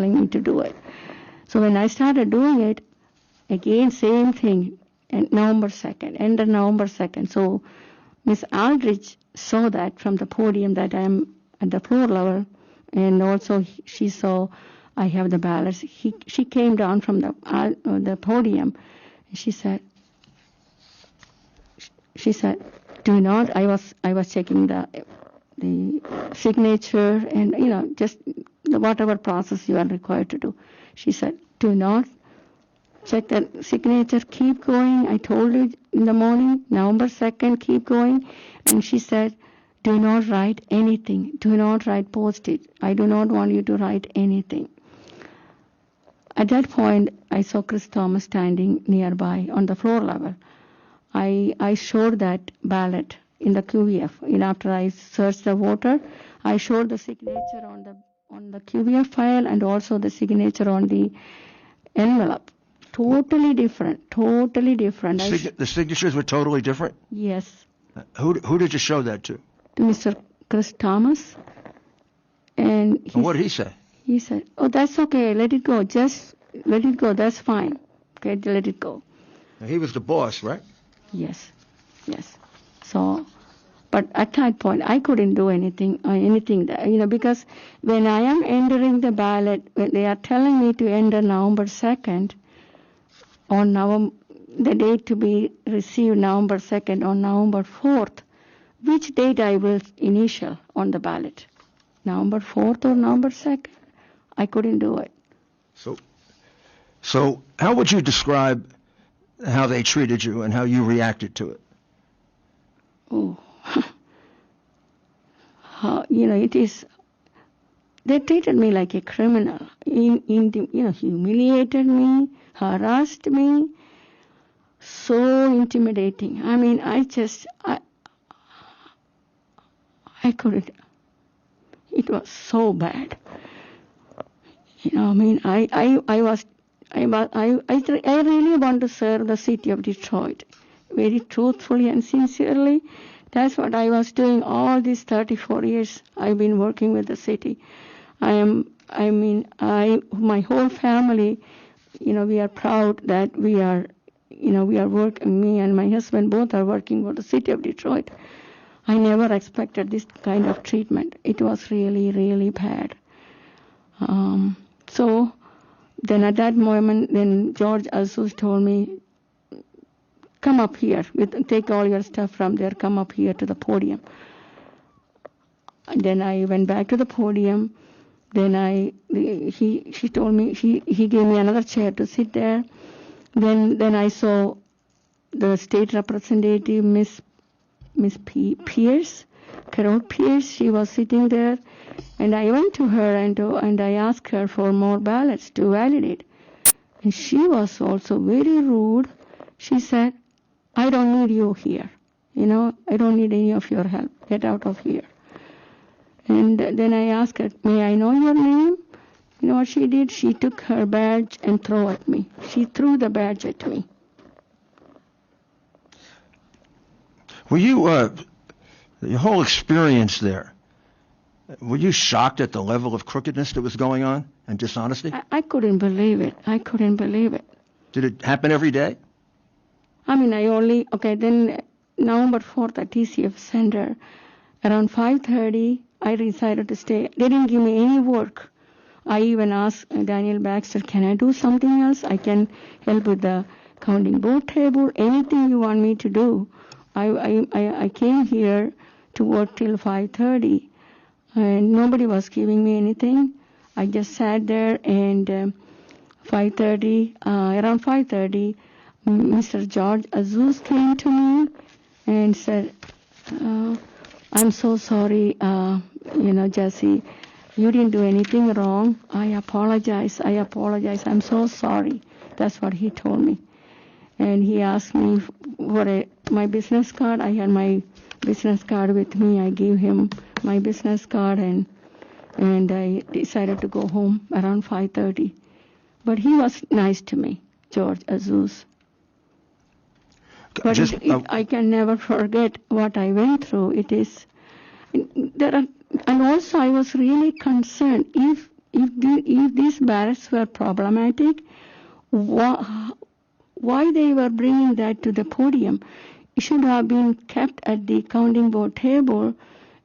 telling me to do it. So when I started doing it, again, same thing, and November 2nd, end of November 2nd. So Miss Aldrich saw that from the podium that I'm at the floor level, and also she saw I have the ballots. She came down from the podium, and she said, "Do not." I was checking the signature and just whatever process you are required to do. She said, "Do not check the signature. Keep going. I told you in the morning, November 2nd, keep going." And she said, "Do not write anything. Do not write post-it. I do not want you to write anything." At that point, I saw Chris Thomas standing nearby on the floor level. I showed that ballot in the QVF. After I searched the voter, I showed the signature on the QVF file and also the signature on the envelope. Totally different. Totally different. The signatures were totally different? Yes. Who did you show that to? To Mr. Chris Thomas. And what did he say? He said, "Oh, that's okay. Let it go. Just let it go. That's fine. Okay, let it go." Now, he was the boss, right? Yes. So, but at that point, I couldn't do anything because when I am entering the ballot, when they are telling me to enter November 2nd, the date to be received November 2nd on November 4th, which date I will initial on the ballot? November 4th or November 2nd? I couldn't do it. So how would you describe how they treated you and how you reacted to it? Oh, it is. They treated me like a criminal. Humiliated me, harassed me, so intimidating. I mean, I couldn't. It was so bad. I really want to serve the city of Detroit, very truthfully and sincerely. That's what I was doing all these 34 years. I've been working with the city. My whole family, we are proud that we are working. Me and my husband both are working for the city of Detroit. I never expected this kind of treatment. It was really, really bad. So then at that moment, then George Azouz told me, "Come up here, take all your stuff from there, come up here to the podium." And then I went back to the podium. Then he told me, he gave me another chair to sit there. Then I saw the state representative, Miss Pierce, Carol Pierce. She was sitting there. And I went to her and I asked her for more ballots to validate. And she was also very rude. She said, "I don't need you here. I don't need any of your help. Get out of here." And then I asked her, "May I know your name?" You know what she did? She took her badge and threw at me. She threw the badge at me. Were you, your whole experience there, were you shocked at the level of crookedness that was going on and dishonesty? I couldn't believe it. Did it happen every day? Then November 4th at TCF Center, around 5:30, I decided to stay. They didn't give me any work. I even asked Daniel Baxter, "Can I do something else? I can help with the counting board table, anything you want me to do." I came here to work till 5:30, and nobody was giving me anything. I just sat there, and around 5:30, Mr. George Azouz came to me and said, "I'm so sorry, Jesse, you didn't do anything wrong. I apologize. I'm so sorry." That's what he told me. And he asked me for my business card. I had my business card with me. I gave him my business card, and I decided to go home around 5:30. But he was nice to me, George Azouz. But I can never forget what I went through. And also I was really concerned if if these ballots were problematic, why they were bringing that to the podium? It should have been kept at the counting board table,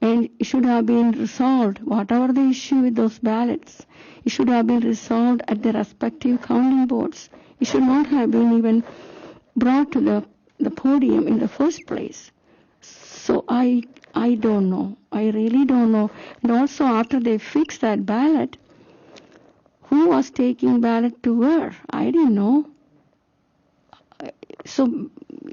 and it should have been resolved. Whatever the issue with those ballots, it should have been resolved at the respective counting boards. It should not have been even brought to the podium in the first place. So I don't know. I really don't know. And also after they fixed that ballot, who was taking ballot to where? I didn't know. So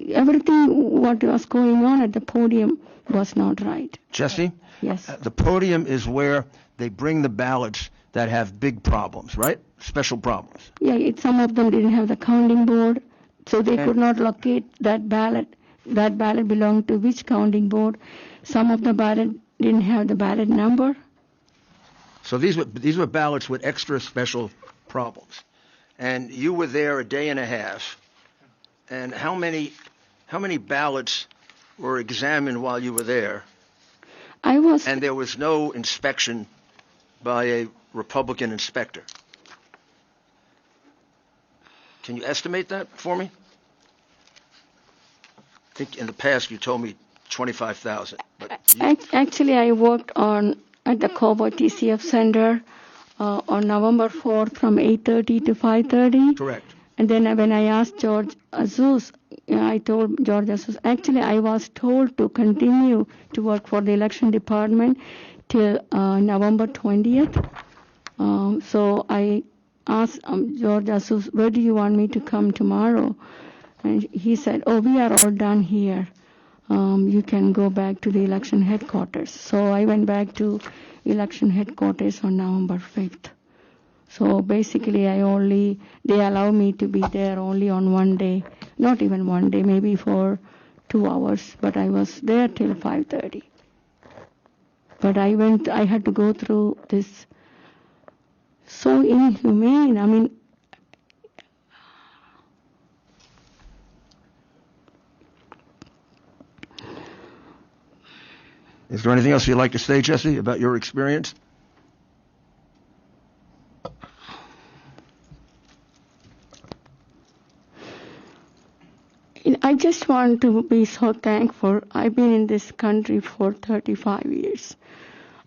everything what was going on at the podium was not right. Jesse? Yes. The podium is where they bring the ballots that have big problems, right? Special problems. Yeah, some of them didn't have the counting board, so they could not locate that ballot. That ballot belonged to which counting board. Some of the ballot didn't have the ballot number. So these were ballots with extra special problems. And you were there a day and a half. And how many ballots were examined while you were there? And there was no inspection by a Republican inspector. Can you estimate that for me? I think in the past you told me 25,000. Actually, I worked at the Cowboy TCF Center on November 4th from 8:30 to 5:30. Correct. And then when I asked George Azouz, I told George Azouz, actually I was told to continue to work for the election department till November 20th. So I asked George Azouz, where do you want me to come tomorrow? And he said, oh, we are all done here. You can go back to the election headquarters. So I went back to election headquarters on November 5th. So basically they allow me to be there only on one day, not even one day, maybe for 2 hours, but I was there till 5:30. But I had to go through this so inhumane. I mean, is there anything else you'd like to say, Jesse, about your experience? I just want to be so thankful. I've been in this country for 35 years.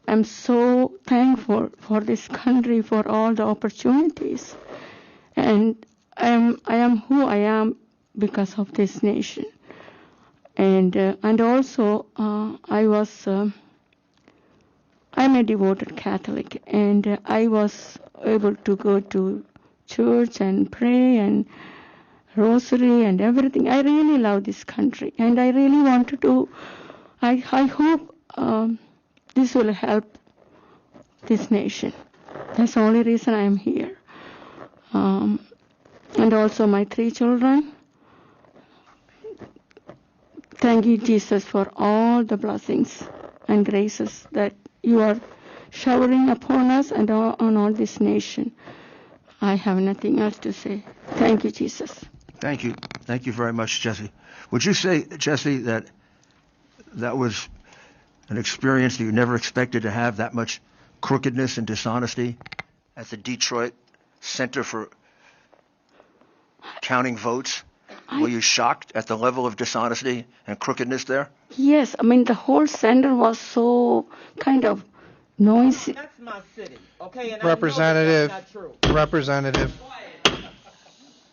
I'm so thankful for this country, for all the opportunities. And I am who I am because of this nation. And also I'm a devoted Catholic, and I was able to go to church and pray and rosary and everything. I really love this country, and I really want to I hope this will help this nation. That's the only reason I am here. And also my 3 children. Thank you, Jesus, for all the blessings and graces that you are showering upon us and on all this nation. I have nothing else to say. Thank you, Jesus. Thank you. Thank you very much, Jesse. Would you say, Jesse, that was an experience that you never expected to have, that much crookedness and dishonesty at the Detroit Center for Counting Votes? Were you shocked at the level of dishonesty and crookedness there? Yes. I mean, the whole center was so kind of noisy. That's my city, okay? And Representative. I know that's not true.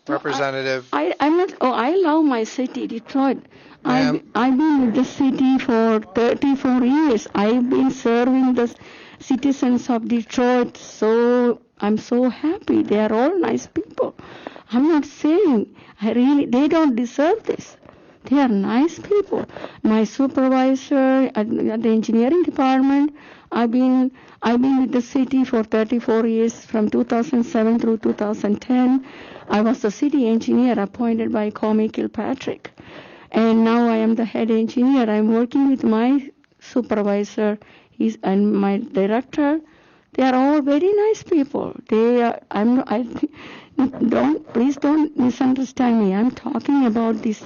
Representative. I'm not. Oh, I love my city, Detroit. I've been with the city for 34 years. I've been serving the citizens of Detroit, so I'm so happy. They are all nice people. I'm not saying they don't deserve this. They are nice people. My supervisor at the engineering department, I've been with the city for 34 years, from 2007 through 2010. I was the city engineer appointed by Comey Kilpatrick. And now I am the head engineer. I'm working with my supervisor and my director. They are all very nice people. Please don't misunderstand me. I'm talking about this,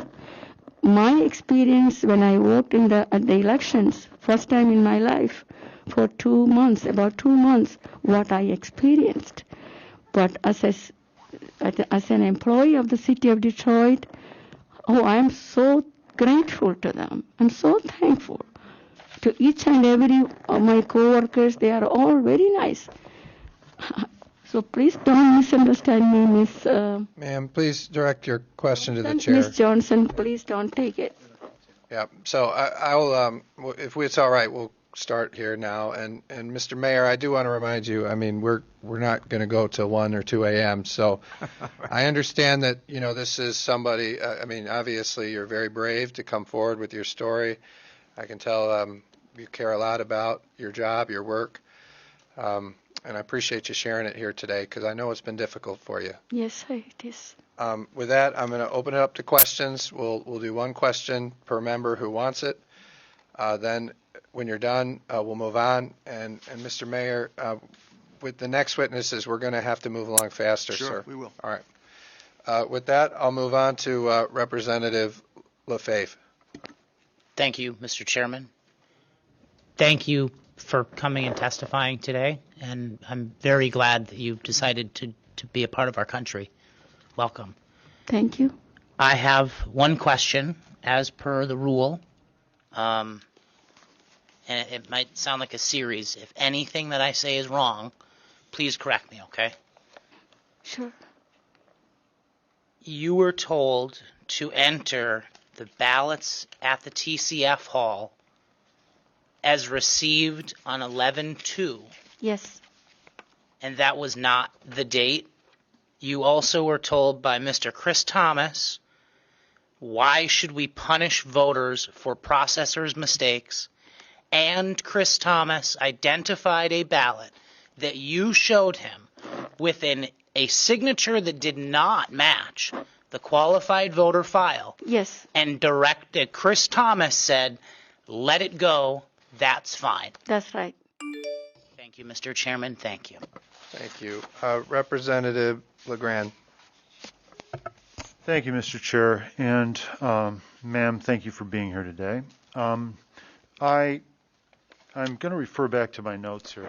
my experience when I worked at the elections, first time in my life, for 2 months, about 2 months, what I experienced. But as an employee of the city of Detroit, I am so grateful to them. I'm so thankful to each and every of my coworkers. They are all very nice. So please don't misunderstand me, Miss. Ma'am, please direct your question to the chair. Miss Johnson, please don't take it. Yeah, so I'll, if it's all right, we'll start here now. And Mr. Mayor, I do want to remind you, I mean, we're not going to go till 1 or 2 a.m. So I understand that, you know, this is somebody, I mean, obviously you're very brave to come forward with your story. I can tell you care a lot about your job, your work. And I appreciate you sharing it here today because I know it's been difficult for you. Yes, it is. With that, I'm going to open it up to questions. We'll do one question per member who wants it. Then when you're done, we'll move on. And Mr. Mayor, with the next witnesses, we're going to have to move along faster, Sure, sir. we will. All right. With that, I'll move on to Representative LaFave. Thank you, Mr. Chairman. Thank you for coming and testifying today, and I'm very glad that you've decided to be a part of our country. Welcome. Thank you. I have one question, as per the rule, and it might sound like a series. If anything that I say is wrong, please correct me, okay? Sure. You were told to enter the ballots at the TCF hall as received on 11/2, Yes. and that was not the date. You also were told by Mr. Chris Thomas, why should we punish voters for processors' mistakes? And Chris Thomas identified a ballot that you showed him within a signature that did not match the qualified voter file. Yes. And directed, Chris Thomas said, let it go, that's fine. That's right. Thank you, Mr. Chairman, thank you. Thank you. Representative LeGrand. Thank you, Mr. Chair, and ma'am, thank you for being here today. I'm going to refer back to my notes here.